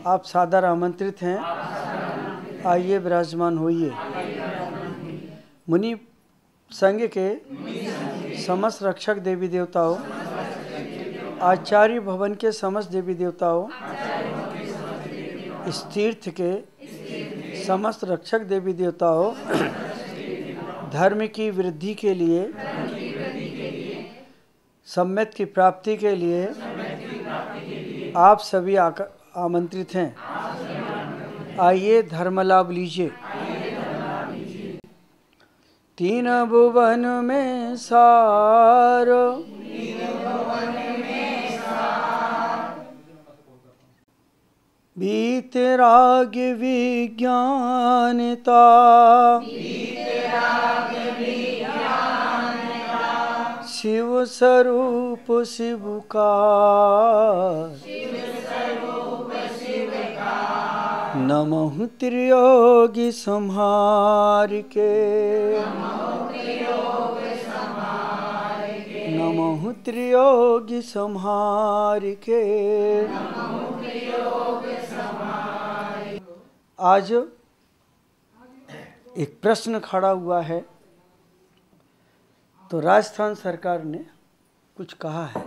आप सादर आमंत्रित हैं। आइए विराजमान होइए। मुनि संघ के समस्त रक्षक देवी देवताओं, आचार्य भवन के समस्त देवी देवताओं, इस तीर्थ के समस्त रक्षक देवी देवताओं, धर्म की वृद्धि के लिए, सम्यत की प्राप्ति के लिए आप सभी आमंत्रित हैं। आइए धर्म लाभ लीजिए। तीन भुवन में सार, वीतराग विज्ञानता, शिव स्वरूप शिव का, नमः त्रियोगी संहार के, नमः त्रियोगी संहार के। आज एक प्रश्न खड़ा हुआ है, तो राजस्थान सरकार ने कुछ कहा है।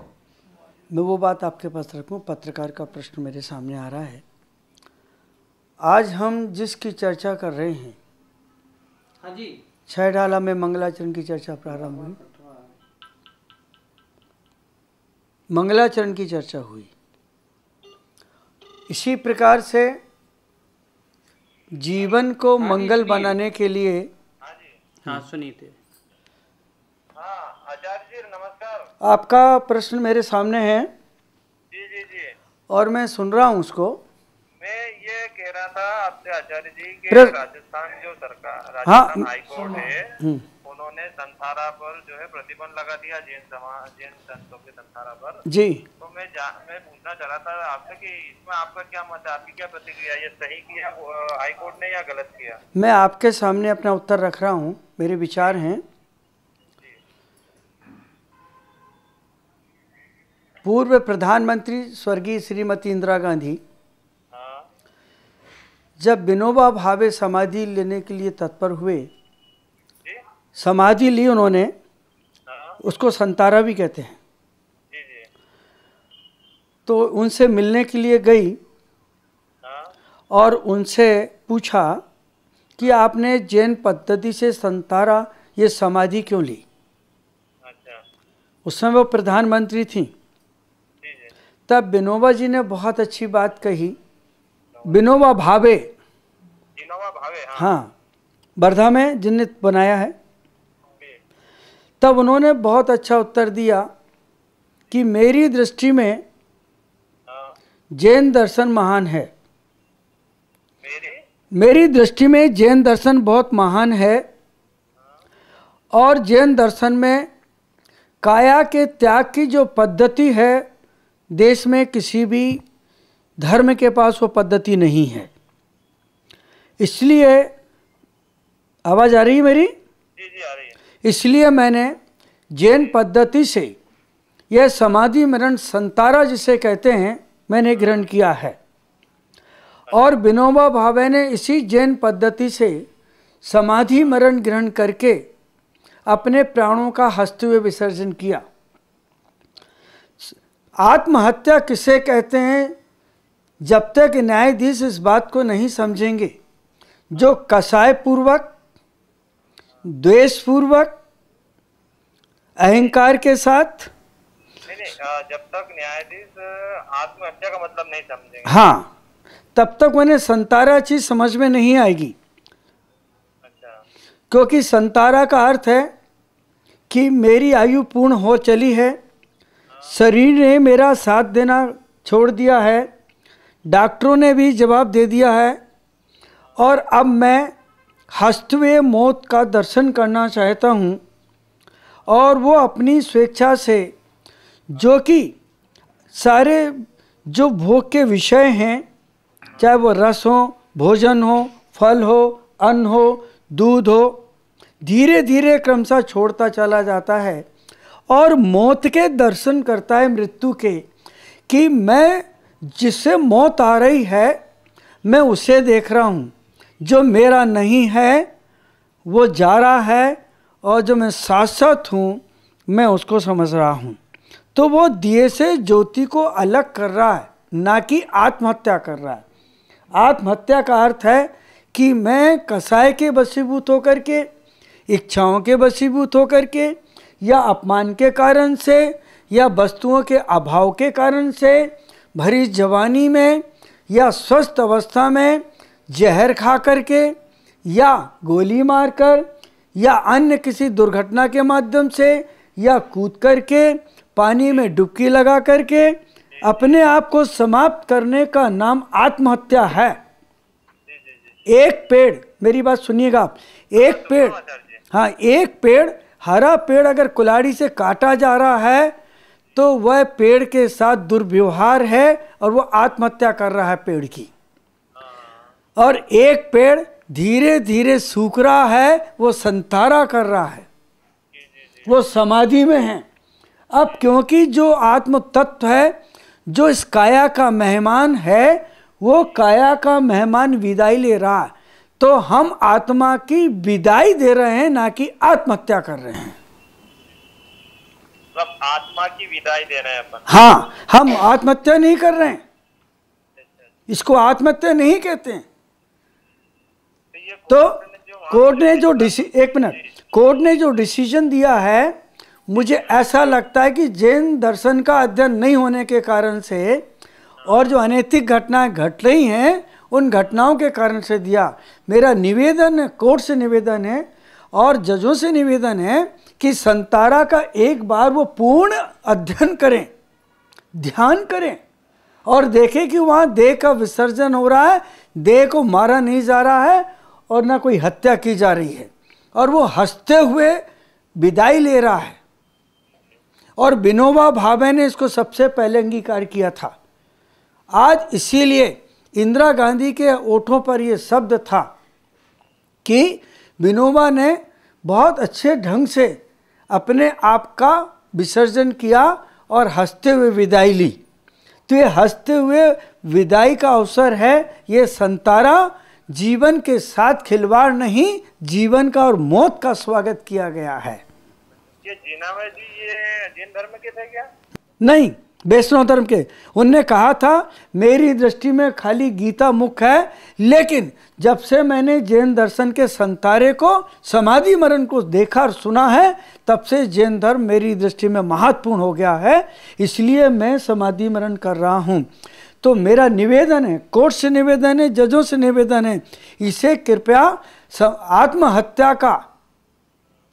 मैं वो बात आपके पास रखूं। पत्रकार का प्रश्न मेरे सामने आ रहा है। आज हम जिसकी चर्चा कर रहे हैं, हाँ जी, छैडाला में मंगलाचरण की चर्चा प्रारंभ हुई, मंगलाचरण की चर्चा हुई। इसी प्रकार से जीवन को मंगल बनाने के लिए, हाँ सुनिए। हाँ आचार्य जी नमस्कार। आपका प्रश्न मेरे सामने है। जी जी जी। और मैं सुन रहा हूँ उसको। मैं ये कह रहा था आपसे आचार्य जी कि राजस्थान जो सरकार, राजस्थान हाई कोर्ट है, उन्होंने संथारा पर जो है प्रतिबंध लगा दिया, जैन संतों के संथारा पर जी। तो मैं पूछना चाह रहा था आपसे कि इसमें आपका क्या मत है, आपकी क्या प्रतिक्रिया, ये सही किया हाई कोर्ट ने या गलत किया? मैं आपके सामने अपना उत्तर रख रहा हूँ। मेरे विचार हैं। पूर्व प्रधानमंत्री स्वर्गीय श्रीमती इंदिरा गांधी जब विनोबा भावे समाधि लेने के लिए तत्पर हुए, समाधि ली उन्होंने, उसको संतारा भी कहते हैं, तो उनसे मिलने के लिए गई और उनसे पूछा कि आपने जैन पद्धति से संतारा ये समाधि क्यों ली? उस समय वो प्रधानमंत्री थी। तब विनोबा जी ने बहुत अच्छी बात कही। विनोबा भावे, हाँ, वर्धा में जिन्हें बनाया है। तब उन्होंने बहुत अच्छा उत्तर दिया कि मेरी दृष्टि में जैन दर्शन महान है। मेरी दृष्टि में जैन दर्शन बहुत महान है और जैन दर्शन में काया के त्याग की जो पद्धति है, देश में किसी भी धर्म के पास वो पद्धति नहीं है। इसलिए, आवाज़ आ रही है मेरी? जी जी आ रही है। इसलिए मैंने जैन पद्धति से यह समाधि मरण संतारा जिसे कहते हैं, मैंने ग्रहण किया है। और विनोबा भावे ने इसी जैन पद्धति से समाधि मरण ग्रहण करके अपने प्राणों का हंसते हुए विसर्जन किया। आत्महत्या किसे कहते हैं? जब तक न्यायाधीश इस बात को नहीं समझेंगे, जो कसाय पूर्वक, द्वेष पूर्वक, अहंकार के साथ, जब तक न्यायाधीश आत्महत्या का मतलब नहीं समझेंगे, हाँ, तब तक उन्हें संतारा चीज समझ में नहीं आएगी। अच्छा। क्योंकि संतारा का अर्थ है कि मेरी आयु पूर्ण हो चली है, शरीर ने मेरा साथ देना छोड़ दिया है, डॉक्टरों ने भी जवाब दे दिया है और अब मैं हंसते हुए मौत का दर्शन करना चाहता हूँ। और वो अपनी स्वेच्छा से, जो कि सारे जो भोग के विषय हैं, चाहे वो रस हो, भोजन हो, फल हो, अन्न हो, दूध हो, धीरे धीरे क्रमशः छोड़ता चला जाता है और मौत के दर्शन करता है, मृत्यु के, कि मैं जिससे मौत आ रही है मैं उसे देख रहा हूँ जो मेरा नहीं है वो जा रहा है, और जो मैं शाश्वत हूँ मैं उसको समझ रहा हूँ। तो वो दिए से ज्योति को अलग कर रहा है, ना कि आत्महत्या कर रहा है। आत्महत्या का अर्थ है कि मैं कसाय के वशीभूत होकर के, इच्छाओं के वशीभूत होकर के, या अपमान के कारण से, या वस्तुओं के अभाव के कारण से भरी जवानी में, या स्वस्थ अवस्था में जहर खा करके, या गोली मारकर, या अन्य किसी दुर्घटना के माध्यम से, या कूद करके, पानी में डुबकी लगा करके अपने आप को समाप्त करने का नाम आत्महत्या है। एक पेड़, मेरी बात सुनिएगा, एक पेड़, हाँ, एक पेड़, हरा पेड़ अगर कुल्हाड़ी से काटा जा रहा है तो वह पेड़ के साथ दुर्व्यवहार है और वो आत्महत्या कर रहा है पेड़ की। और एक पेड़ धीरे धीरे सूख रहा है, वो संतारा कर रहा है, वो समाधि में है। अब क्योंकि जो आत्म तत्व है, जो इस काया का मेहमान है, वो काया का मेहमान विदाई ले रहा है, तो हम आत्मा की विदाई दे रहे हैं, ना कि आत्महत्या कर रहे हैं। मतलब आत्मा की विदाई दे रहे हैं अपन। हाँ, हम आत्महत्या नहीं कर रहे हैं, इसको आत्महत्या नहीं कहते हैं। तो कोर्ट ने जो कोर्ट ने जो डिसीजन दिया है, मुझे ऐसा लगता है कि जैन दर्शन का अध्ययन नहीं होने के कारण से और जो अनैतिक घटनाएं घट रही हैं उन घटनाओं के कारण से दिया। मेरा निवेदन है, कोर्ट से निवेदन है और जजों से निवेदन है कि संतारा का एक बार वो पूर्ण अध्ययन करें, ध्यान करें और देखें कि वहाँ देह का विसर्जन हो रहा है, देह को मारा नहीं जा रहा है और ना कोई हत्या की जा रही है, और वो हंसते हुए विदाई ले रहा है। और विनोबा भावे ने इसको सबसे पहले अंगीकार किया था। आज इसीलिए इंदिरा गांधी के ओठों पर ये शब्द था कि विनोबा ने बहुत अच्छे ढंग से अपने आप का विसर्जन किया और हंसते हुए विदाई ली। तो ये हंसते हुए विदाई का अवसर है, ये संतारा जीवन के साथ खिलवाड़ नहीं, जीवन का और मौत का स्वागत किया गया है। ये जीनावा जी ये जैन धर्म के थे क्या? नहीं, वैष्णव धर्म के। उनने कहा था मेरी दृष्टि में खाली गीता मुख्य है, लेकिन जब से मैंने जैन दर्शन के संतारे को, समाधि मरण को देखा और सुना है, तब से जैन धर्म मेरी दृष्टि में महत्वपूर्ण हो गया है, इसलिए मैं समाधि मरण कर रहा हूँ। तो मेरा निवेदन है, कोर्ट से निवेदन है, जजों से निवेदन है, इसे कृपया आत्महत्या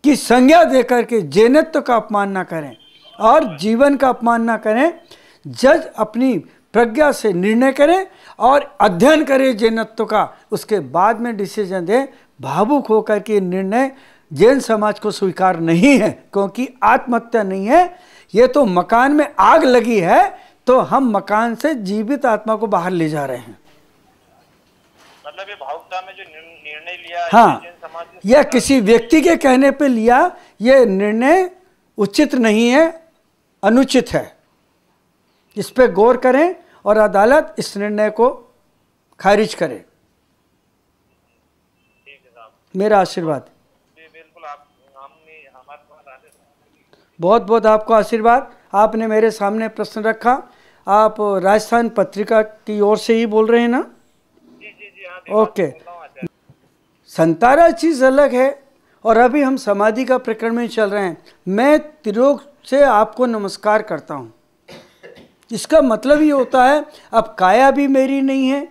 की संज्ञा देकर के जैनत्व का अपमान ना करें और जीवन का अपमान ना करें। जज अपनी प्रज्ञा से निर्णय करें और अध्ययन करें जैनत्व का, उसके बाद में डिसीजन दें। भावुक होकर के निर्णय जैन समाज को स्वीकार नहीं है, क्योंकि आत्महत्या नहीं है, ये तो मकान में आग लगी है तो हम मकान से जीवित आत्मा को बाहर ले जा रहे हैं। मतलब ये भावुकता में जो निर्णय लिया, हाँ, या किसी व्यक्ति के कहने पे लिया, ये निर्णय उचित नहीं है, अनुचित है। इस पे गौर करें और अदालत इस निर्णय को खारिज करे। मेरा आशीर्वाद। बहुत बहुत आपको आशीर्वाद। आपने मेरे सामने प्रश्न रखा। आप राजस्थान पत्रिका की ओर से ही बोल रहे हैं ना? ओके। संतारा चीज़ अलग है और अभी हम समाधि का प्रकरण में चल रहे हैं। मैं त्रिलोक से आपको नमस्कार करता हूँ। इसका मतलब ये होता है अब काया भी मेरी नहीं है,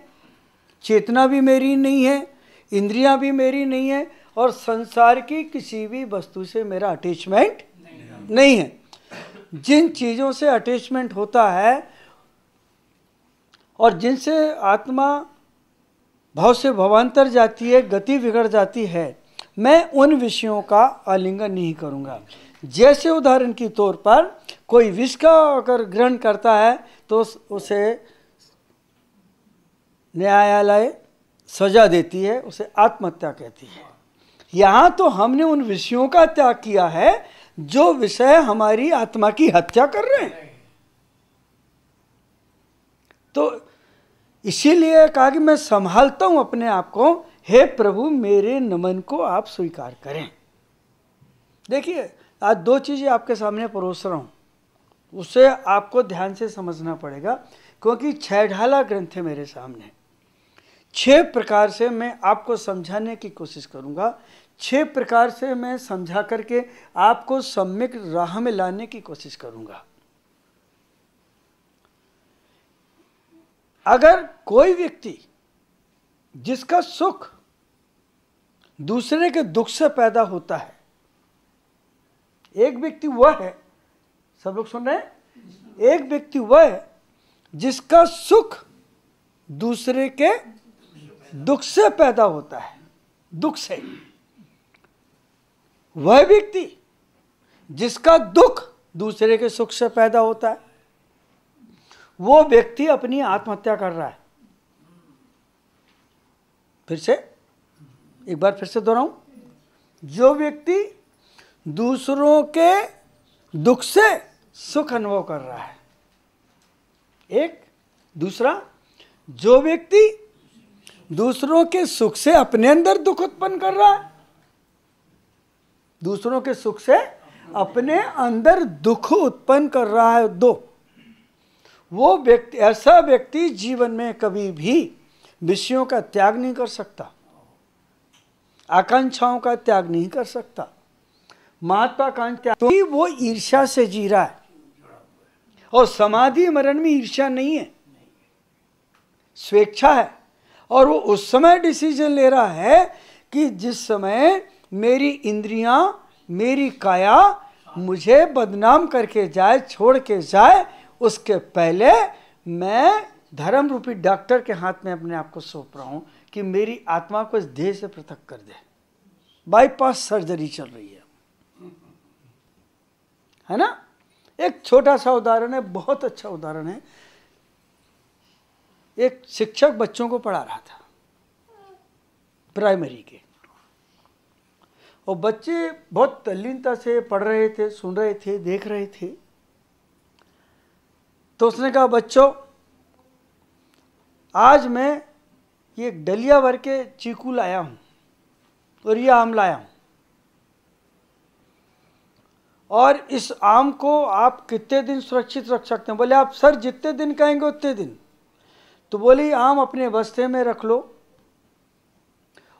चेतना भी मेरी नहीं है, इंद्रियां भी मेरी नहीं है और संसार की किसी भी वस्तु से मेरा अटैचमेंट नहीं है। जिन चीज़ों से अटैचमेंट होता है और जिनसे आत्मा भाव से भवांतर जाती है, गति बिगड़ जाती है, मैं उन विषयों का आलिंगन नहीं करूँगा। जैसे उदाहरण के तौर पर कोई विष का अगर ग्रहण करता है तो उसे न्यायालय सजा देती है, उसे आत्महत्या कहती है। यहाँ तो हमने उन विषयों का त्याग किया है जो विषय हमारी आत्मा की हत्या कर रहे हैं। तो इसीलिए कहा कि मैं संभालता हूं अपने आप को, हे प्रभु मेरे नमन को आप स्वीकार करें। देखिए आज दो चीजें आपके सामने परोस रहा हूं, उसे आपको ध्यान से समझना पड़ेगा, क्योंकि 6 ढाला ग्रंथ है मेरे सामने। 6 प्रकार से मैं आपको समझाने की कोशिश करूंगा, 6 प्रकार से मैं समझा करके आपको सम्यक राह में लाने की कोशिश करूंगा। अगर कोई व्यक्ति जिसका सुख दूसरे के दुख से पैदा होता है, एक व्यक्ति वह है, सब लोग सुन रहे हैं, एक व्यक्ति वह है जिसका सुख दूसरे के दुख से पैदा होता है, दुख से। वह व्यक्ति जिसका दुख दूसरे के सुख से पैदा होता है, वो व्यक्ति अपनी आत्महत्या कर रहा है। फिर से एक बार फिर से दोहराऊं, जो व्यक्ति दूसरों के दुख से सुख अनुभव कर रहा है, एक। दूसरा, जो व्यक्ति दूसरों के सुख से अपने अंदर दुख उत्पन्न कर रहा है, दूसरों के सुख से अपने अंदर दुख उत्पन्न कर रहा है, दो। वो व्यक्ति, ऐसा व्यक्ति जीवन में कभी भी विषयों का त्याग नहीं कर सकता, आकांक्षाओं का त्याग नहीं कर सकता, महत्वाकांक्षा, क्योंकि वो ईर्ष्या से जी रहा है। और समाधि मरण में ईर्ष्या नहीं है, स्वेच्छा है। और वो उस समय डिसीजन ले रहा है कि जिस समय मेरी इंद्रियां, मेरी काया मुझे बदनाम करके जाए, छोड़ के जाए, उसके पहले मैं धर्म रूपी डॉक्टर के हाथ में अपने आप को सौंप रहा हूं कि मेरी आत्मा को इस देह से पृथक कर दे। बाईपास सर्जरी चल रही है ना। एक छोटा सा उदाहरण है, बहुत अच्छा उदाहरण है। एक शिक्षक बच्चों को पढ़ा रहा था, प्राइमरी के, और बच्चे बहुत तल्लीनता से पढ़ रहे थे, सुन रहे थे, देख रहे थे। तो उसने कहा, बच्चों आज मैं ये डलिया भर के चीकू लाया हूं और ये आम लाया हूं, और इस आम को आप कितने दिन सुरक्षित रख सकते हैं? बोले आप सर जितने दिन कहेंगे उतने दिन। तो बोले आम अपने बस्ते में रख लो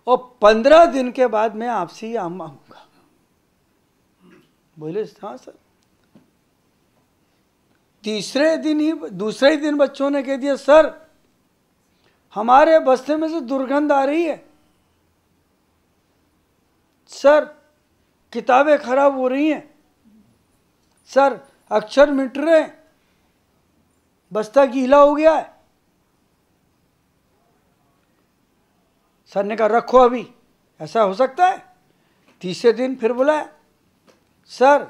और 15 दिन के बाद मैं आपसे ही आम मांगूंगा। बोले हाँ सर। दूसरे ही दिन बच्चों ने कह दिया, सर हमारे बस्ते में से दुर्गंध आ रही है, सर किताबें खराब हो रही हैं, सर अक्षर मिट रहे हैं, बस्ता गीला हो गया है। सर ने कहा रखो अभी, ऐसा हो सकता है? तीसरे दिन फिर बुलाया, सर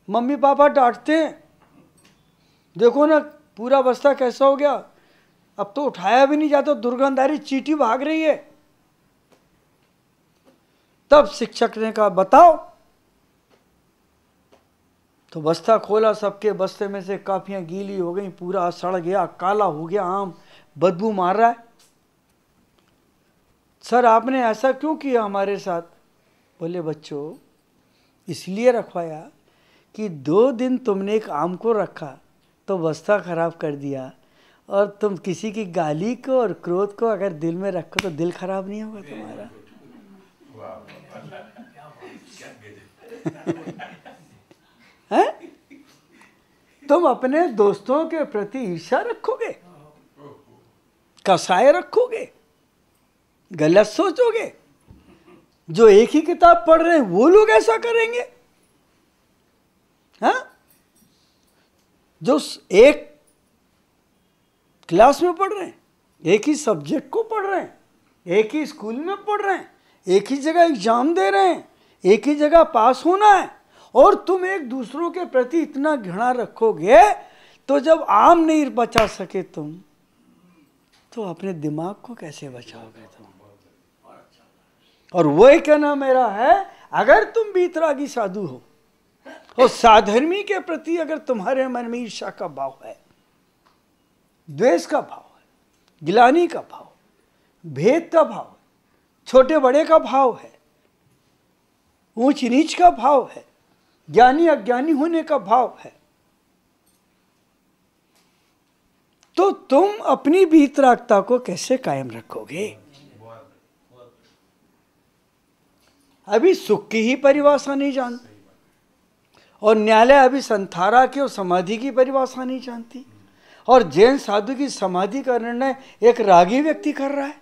मम्मी पापा डांटते हैं, देखो ना पूरा बस्ता कैसा हो गया, अब तो उठाया भी नहीं जाता, दुर्गंध आ रही, चींटी भाग रही है। तब शिक्षक ने कहा बताओ। तो बस्ता खोला, सबके बस्ते में से काफियां गीली हो गई, पूरा सड़ गया, काला हो गया आम, बदबू मार रहा है। सर आपने ऐसा क्यों किया हमारे साथ? बोले बच्चों इसलिए रखवाया कि 2 दिन तुमने एक आम को रखा तो बस्ता खराब कर दिया, और तुम किसी की गाली को और क्रोध को अगर दिल में रखो तो दिल खराब नहीं होगा तुम्हारा। है? तुम अपने दोस्तों के प्रति ईर्ष्या रखोगे, कसाय रखोगे, गलत सोचोगे। जो एक ही किताब पढ़ रहे हैं वो लोग ऐसा करेंगे। हाँ? जो एक क्लास में पढ़ रहे हैं, एक ही सब्जेक्ट को पढ़ रहे हैं, एक ही स्कूल में पढ़ रहे हैं, एक ही जगह एग्जाम दे रहे हैं, एक ही जगह पास होना है, और तुम एक दूसरों के प्रति इतना घृणा रखोगे, तो जब आम नहीं बचा सके तुम, तो अपने दिमाग को कैसे बचाओगे तुम? और वही कहना मेरा है, अगर तुम बीतरागी साधु हो और साधर्मी के प्रति अगर तुम्हारे मन में ईर्ष्या का भाव है, द्वेष का भाव है, गिलानी का भाव, भेद का भाव, छोटे बड़े का भाव है, ऊंच नीच का भाव है, ज्ञानी अज्ञानी होने का भाव है। तो तुम अपनी वीतरागता को कैसे कायम रखोगे? अभी सुख की ही परिभाषा नहीं जानते, और न्यायालय अभी संथारा की और समाधि की परिभाषा नहीं जानती, और जैन साधु की समाधि का निर्णय एक रागी व्यक्ति कर रहा है?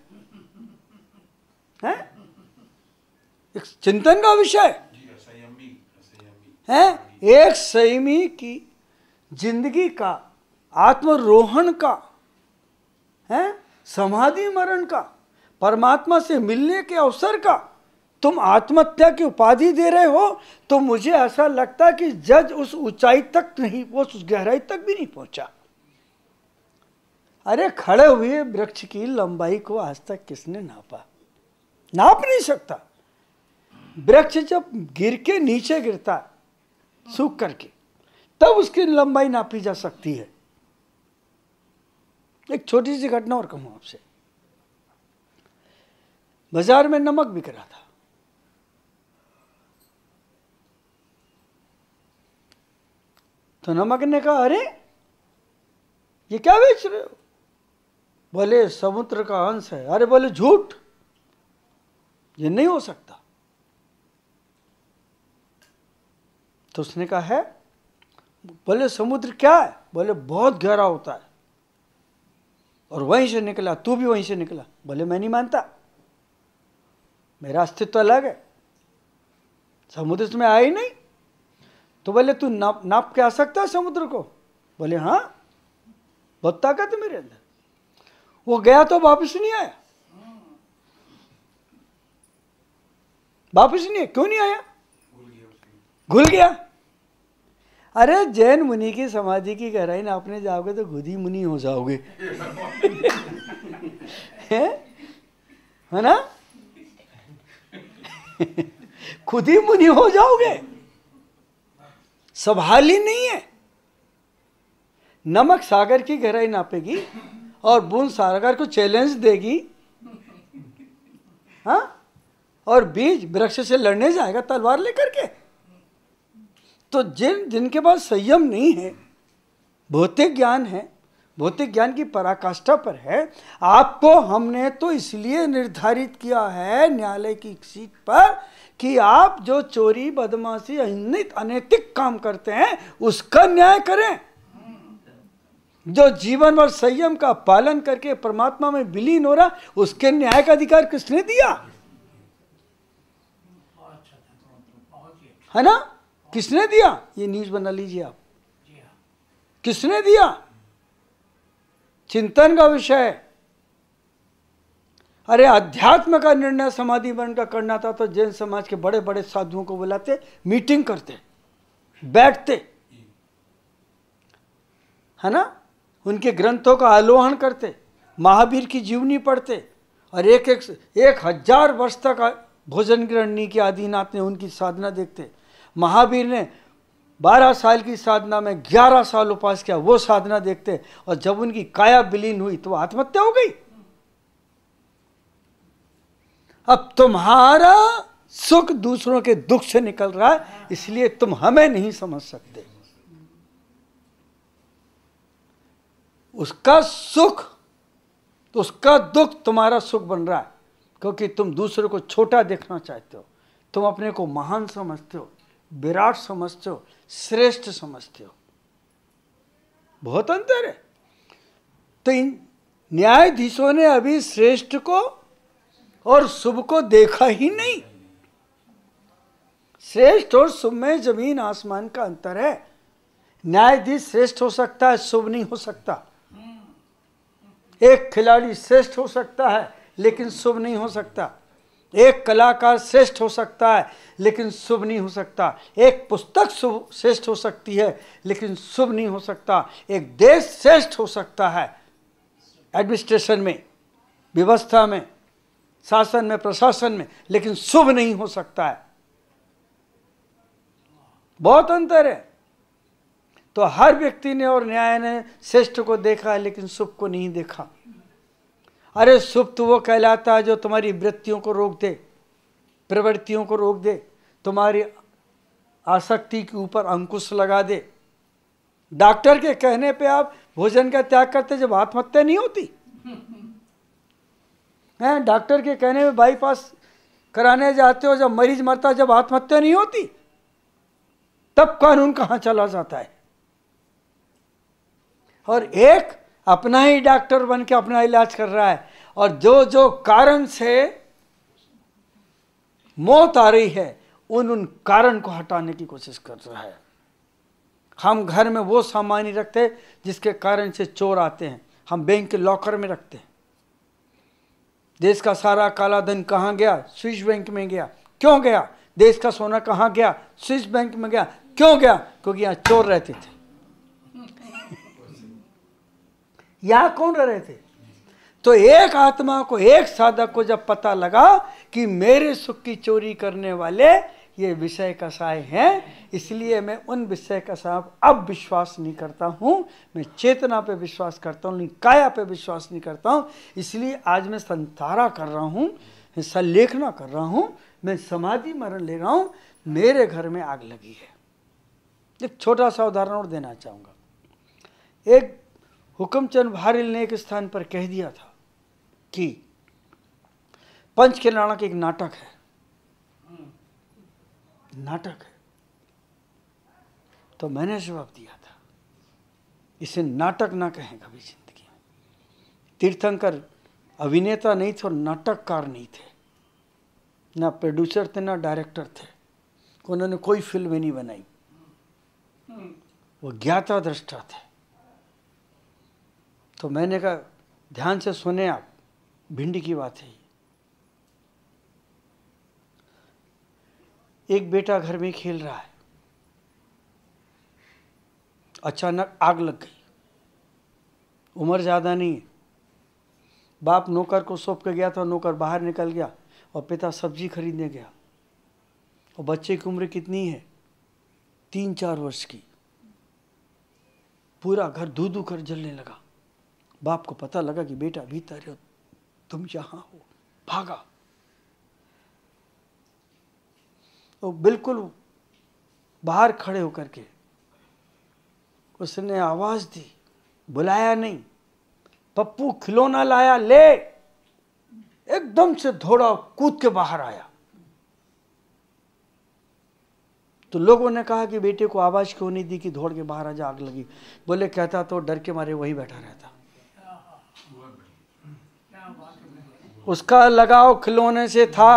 एक चिंतन का विषय है। एक संयमी की जिंदगी का, आत्मरोहण का, है समाधि मरण का, परमात्मा से मिलने के अवसर का तुम आत्महत्या की उपाधि दे रहे हो। तो मुझे ऐसा लगता है कि जज उस ऊंचाई तक नहीं, वो उस गहराई तक भी नहीं पहुंचा। अरे खड़े हुए वृक्ष की लंबाई को आज तक किसने नापा? नाप नहीं सकता। वृक्ष जब गिर के नीचे गिरता है सूख करके, तब उसकी लंबाई नापी जा सकती है। एक छोटी सी घटना और कहूं आपसे। बाजार में नमक बिक रहा था। तो नमक ने कहा, अरे ये क्या बेच रहे हो? बोले समुद्र का अंश है। अरे बोले झूठ, ये नहीं हो सकता। तो उसने कहा है। बोले समुद्र क्या है? बोले बहुत गहरा होता है और वहीं से निकला, तू भी वहीं से निकला। बोले मैं नहीं मानता, मेरा अस्तित्व अलग है, समुद्र में आया ही नहीं। तो बोले तू नाप के आ सकता है समुद्र को? बोले हाँ, बहुत ताकत है मेरे अंदर। वो गया तो वापस नहीं आया। वापस नहीं आया। क्यों नहीं आया? घुल गया। अरे जैन मुनि की समाधि की गहराई नापने जाओगे तो खुद ही मुनि हो जाओगे। है ना? खुद ही मुनि हो जाओगे। सवाल ही नहीं है। नमक सागर की गहराई नापेगी और बूंद सागर को चैलेंज देगी, हाँ? और बीज वृक्ष से लड़ने जाएगा तलवार लेकर के। तो जिनके पास संयम नहीं है, भौतिक ज्ञान है, भौतिक ज्ञान की पराकाष्ठा पर है। आपको हमने तो इसलिए निर्धारित किया है न्यायालय की सीट पर कि आप जो चोरी, बदमाशी, अनैतिक काम करते हैं उसका न्याय करें। जो जीवन भर संयम का पालन करके परमात्मा में विलीन हो रहा, उसके न्याय का अधिकार किसने दिया? है ना? किसने दिया? ये न्यूज बना लीजिए आप। किसने दिया? चिंतन का विषय। अरे अध्यात्म का निर्णय समाधि बन का करना था तो जैन समाज के बड़े बड़े साधुओं को बुलाते, मीटिंग करते, बैठते, है ना? उनके ग्रंथों का आलोहन करते, महावीर की जीवनी पढ़ते, और एक 1000 वर्ष तक भोजन ग्रहण नहीं किया आदिनाथ ने, उनकी साधना देखते। महावीर ने 12 साल की साधना में 11 साल उपास किया, वो साधना देखते, और जब उनकी काया विलीन हुई तो आत्महत्या हो गई। अब तुम्हारा सुख दूसरों के दुख से निकल रहा है, इसलिए तुम हमें नहीं समझ सकते। उसका सुख तो उसका दुख तुम्हारा सुख बन रहा है, क्योंकि तुम दूसरों को छोटा देखना चाहते हो, तुम अपने को महान समझते हो, विराट समझते हो, श्रेष्ठ समझते हो। बहुत अंतर है। तो इन न्यायाधीशों ने अभी श्रेष्ठ को और शुभ को देखा ही नहीं। श्रेष्ठ और शुभ में जमीन आसमान का अंतर है। न्यायाधीश श्रेष्ठ हो सकता है, शुभ नहीं हो सकता। एक खिलाड़ी श्रेष्ठ हो सकता है लेकिन शुभ नहीं हो सकता। एक कलाकार श्रेष्ठ हो सकता है लेकिन शुभ नहीं हो सकता। एक पुस्तक शुभ श्रेष्ठ हो सकती है लेकिन शुभ नहीं हो सकता। एक देश श्रेष्ठ हो सकता है एडमिनिस्ट्रेशन में, व्यवस्था में, शासन में, प्रशासन में, लेकिन शुभ नहीं हो सकता है। बहुत अंतर है। तो हर व्यक्ति ने और न्याय ने श्रेष्ठ को देखा है लेकिन शुभ को नहीं देखा। अरे सुप्त वो कहलाता है जो तुम्हारी वृत्तियों को रोक दे, प्रवृत्तियों को रोक दे, तुम्हारी आसक्ति के ऊपर अंकुश लगा दे। डॉक्टर के कहने पे आप भोजन का त्याग करते जब आत्महत्या नहीं होती है। डॉक्टर के कहने पे बाईपास कराने जाते हो, जब मरीज मरता जब आत्महत्या नहीं होती, तब कानून कहां चला जाता है। और एक अपना ही डॉक्टर बन के अपना इलाज कर रहा है, और जो जो कारण से मौत आ रही है उन कारण को हटाने की कोशिश कर रहा है। हम घर में वो सामान नहीं रखते जिसके कारण से चोर आते हैं, हम बैंक के लॉकर में रखते हैं। देश का सारा काला धन कहाँ गया? स्विस बैंक में गया। क्यों गया? देश का सोना कहाँ गया? स्विस बैंक में गया। क्यों गया? क्योंकि यहाँ चोर रहते थे। यहाँ कौन रहे थे? तो एक आत्मा को, एक साधक को जब पता लगा कि मेरे सुख की चोरी करने वाले ये विषय कसाय हैं, इसलिए मैं उन विषय कसाय अब विश्वास नहीं करता हूं, मैं चेतना पे विश्वास करता हूं, नहीं काया पे विश्वास नहीं करता हूं। इसलिए आज मैं संतारा कर रहा हूं, संलेखना कर रहा हूं, मैं समाधि मरण ले रहा हूं, मेरे घर में आग लगी है। एक छोटा सा उदाहरण और देना चाहूँगा। एक हुक्मचंद बहारिल ने एक स्थान पर कह दिया था कि पंच के नाटक एक नाटक है, नाटक है। तो मैंने जवाब दिया था, इसे नाटक ना कहें कभी जिंदगी में। तीर्थंकर अभिनेता नहीं थे और नाटककार नहीं थे, ना प्रोड्यूसर थे ना डायरेक्टर थे, उन्होंने कोई फिल्म नहीं बनाई, वो ज्ञाता दृष्टा थे। तो मैंने कहा ध्यान से सुने आप, भिंडी की बात है। एक बेटा घर में खेल रहा है, अचानक आग लग गई। उम्र ज़्यादा नहीं है, बाप नौकर को सौंप के गया था, नौकर बाहर निकल गया और पिता सब्जी खरीदने गया। और बच्चे की उम्र कितनी है? 3-4 वर्ष की। पूरा घर धू धू कर जलने लगा। बाप को पता लगा कि बेटा भीतर हो, तुम यहाँ हो, भागा। तो बिल्कुल बाहर खड़े होकर के उसने आवाज दी, बुलाया नहीं, पप्पू खिलौना लाया ले। एकदम से दौड़ा, कूद के बाहर आया। तो लोगों ने कहा कि बेटे को आवाज क्यों नहीं दी कि दौड़ के बाहर आ जा, आग लगी। बोले कहता तो डर के मारे वही बैठा रहता। उसका लगाव खिलौने से था।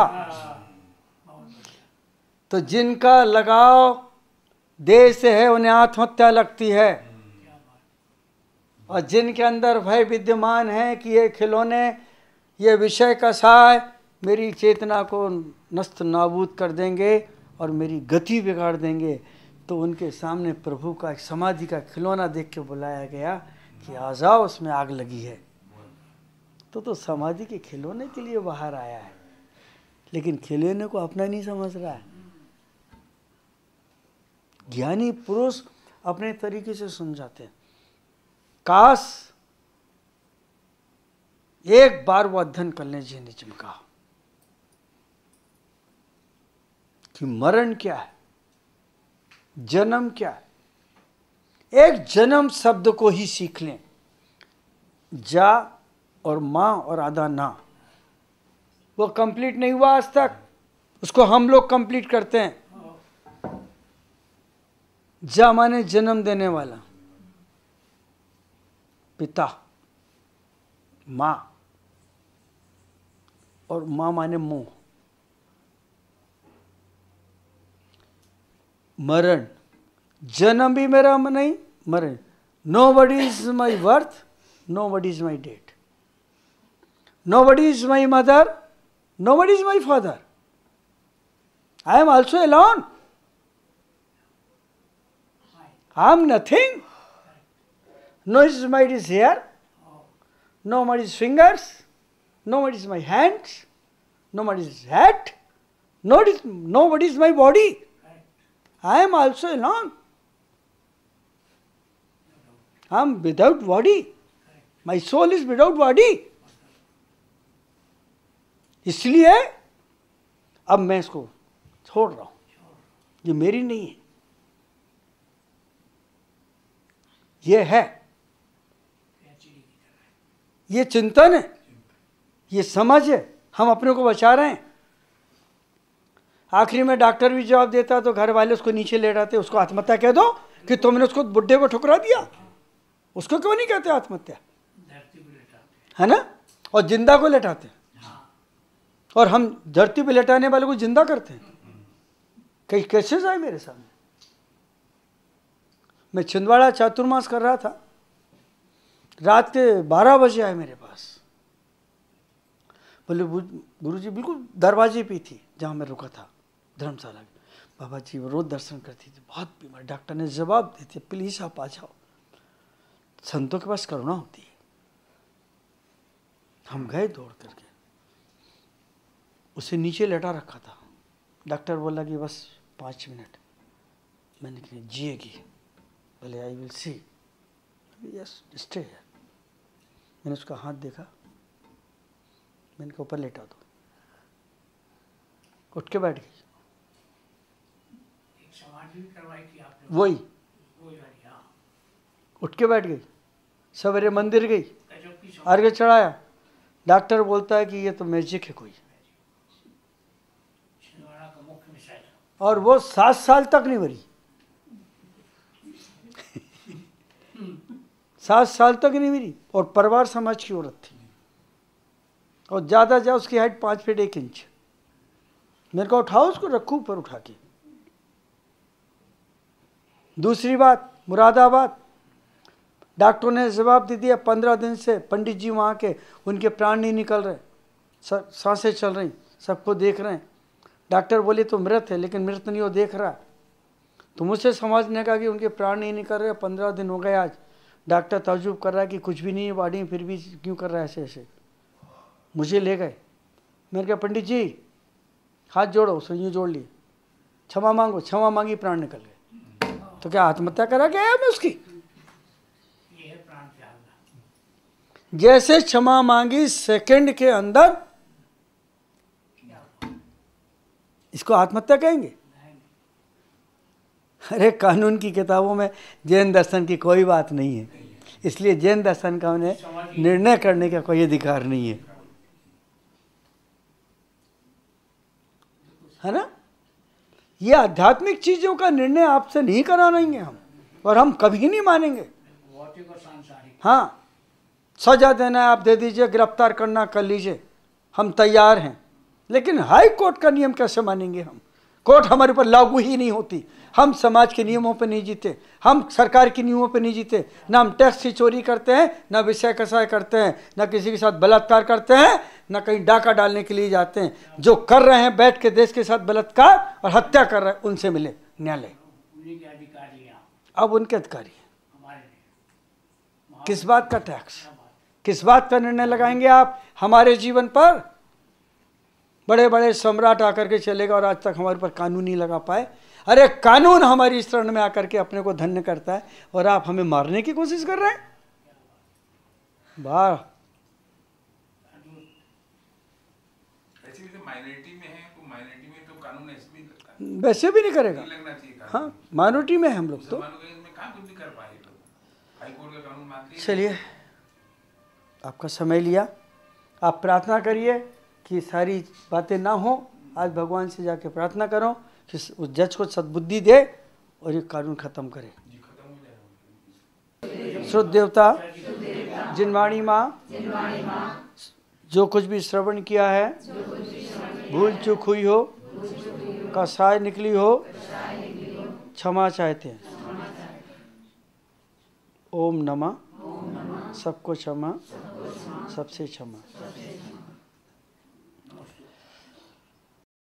तो जिनका लगाव देह से है उन्हें आत्महत्या लगती है, और जिनके अंदर भय विद्यमान है कि ये खिलौने, ये विषय कसाय मेरी चेतना को नष्ट नाबूद कर देंगे और मेरी गति बिगाड़ देंगे, तो उनके सामने प्रभु का एक समाधि का खिलौना देख के बुलाया गया कि आ जाओ, उसमें आग लगी है। तो समाधि के खिलौने के लिए बाहर आया है, लेकिन खिलौने को अपना नहीं समझ रहा है। ज्ञानी पुरुष अपने तरीके से समझाते हैं। काश एक बार वो अध्ययन कर लें जिन का कि मरण क्या है, जन्म क्या है। एक जन्म शब्द को ही सीख लें, जा और मां और आधा ना। वो कंप्लीट नहीं हुआ आज तक, उसको हम लोग कंप्लीट करते हैं। जा माने जन्म देने वाला, पिता, मां, और मां माने मोह। मरण, जन्म भी मेरा नहीं, मरण। Nobody is my birth, nobody is my death, nobody is my mother, nobody is my father. I am also alone. I am nothing. Nobody is here, nobody's fingers, nobody's my hands, nobody's head, nobody is my body. I am also alone. I am without body. My soul is without body. इसलिए अब मैं इसको छोड़ रहा हूं, ये मेरी नहीं है, ये है, ये चिंतन है, ये समझ है, हम अपने को बचा रहे हैं। आखिरी में डॉक्टर भी जवाब देता तो घर वाले उसको नीचे ले जाते, उसको आत्महत्या कह दो कि तुमने उसको बुढ़े को ठुकरा दिया, उसको क्यों नहीं कहते आत्महत्या, है ना? और जिंदा को लेटाते, और हम धरती पे लेटाने वाले को जिंदा करते हैं। कई केसेस आए मेरे सामने। मैं छिंदवाड़ा चातुर्मास कर रहा था, रात के 12 बजे आए मेरे पास, बोले गुरुजी बिल्कुल दरवाजे पे थी जहाँ मैं रुका था धर्मशाला में, बाबा जी वो रोज दर्शन करती थी, बहुत बीमार, डॉक्टर ने जवाब देते प्लीज आप आ जाओ, संतों के पास करुणा होती है। हम गए दौड़ करके, उसे नीचे लेटा रखा था, डॉक्टर बोला कि बस 5 मिनट। मैंने कहा जिएगी, बोले I will see, yes stay है। मैंने उसका हाथ देखा, मैंने कहा ऊपर लेटा दो, उठ के बैठ गई। वही उठ के बैठ गई, सवेरे मंदिर गई, अर्घ्य चढ़ाया, डॉक्टर बोलता है कि ये तो मैजिक है कोई, और वो 7 साल तक नहीं मरी, 7 साल तक नहीं मरी, और परिवार समाज की औरत थी, और ज़्यादा उसकी हाइट 5 फीट 1 इंच। मेरे को उठाओ उसको, रखो ऊपर उठा के। दूसरी बात, मुरादाबाद डॉक्टरों ने जवाब दे दिया 15 दिन से पंडित जी वहाँ के, उनके प्राण नहीं निकल रहे, सांसें चल रही, सबको देख रहे हैं। डॉक्टर बोले तो मृत है, लेकिन मृत नहीं, वो देख रहा। तो मुझसे समझने का कि उनके प्राण नहीं निकल रहे, 15 दिन हो गए आज, डॉक्टर ताज्जुब कर रहा है कि कुछ भी नहीं है बॉडी में, फिर भी क्यों कर रहा है ऐसे ऐसे। मुझे ले गए, मैंने कहा पंडित जी हाथ जोड़ो, उसने यूँ जोड़ लिए, क्षमा मांगो, क्षमा मांगी, प्राण निकल गए। तो क्या आत्महत्या करा क्या है मैं उसकी? जैसे क्षमा मांगी सेकंड के अंदर, इसको आत्महत्या कहेंगे? अरे कानून की किताबों में जैन दर्शन की कोई बात नहीं है, इसलिए जैन दर्शन का उन्हें निर्णय करने का कोई अधिकार नहीं है ना? ये आध्यात्मिक चीजों का निर्णय आपसे नहीं कराएंगे हम, और हम कभी नहीं मानेंगे। हाँ, सजा देना है आप दे दीजिए, गिरफ्तार करना कर लीजिए, हम तैयार हैं, लेकिन हाई कोर्ट का नियम कैसे मानेंगे हम? कोर्ट हमारे ऊपर लागू ही नहीं होती, हम समाज के नियमों पर नहीं जीते, हम सरकार के नियमों पर नहीं जीते, ना हम टैक्स की चोरी करते हैं, ना विषय कसाय करते हैं, ना किसी के साथ बलात्कार करते हैं, ना कहीं डाका डालने के लिए जाते हैं। जो कर रहे हैं बैठ के देश के साथ बलात्कार और हत्या कर रहे हैं, उनसे मिले न्यायालय, अब उनके अधिकारी हैं। किस बात का टैक्स, किस बात का निर्णय लगाएंगे आप हमारे जीवन पर? बड़े बड़े सम्राट आकर के चलेगा और आज तक हमारे पर कानून नहीं लगा पाए। अरे कानून हमारी शरण में आकर के अपने को धन्य करता है, और आप हमें मारने की कोशिश कर रहे हैं। वाह, वैसे भी नहीं करेगा। हाँ, माइनॉरिटी में है हम लोग तो। चलिए, आपका समय लिया, आप प्रार्थना करिए कि सारी बातें ना हो। आज भगवान से जाके प्रार्थना करो कि उस जज को सद्बुद्धि दे और ये कानून खत्म करे। श्रुत देवता जिनवाणी माँ, जो कुछ भी श्रवण किया है, भूल चूक हुई हो, कसाय निकली हो, क्षमा चाहते हैं। ओम नमः, सबको क्षमा, सबसे क्षमा।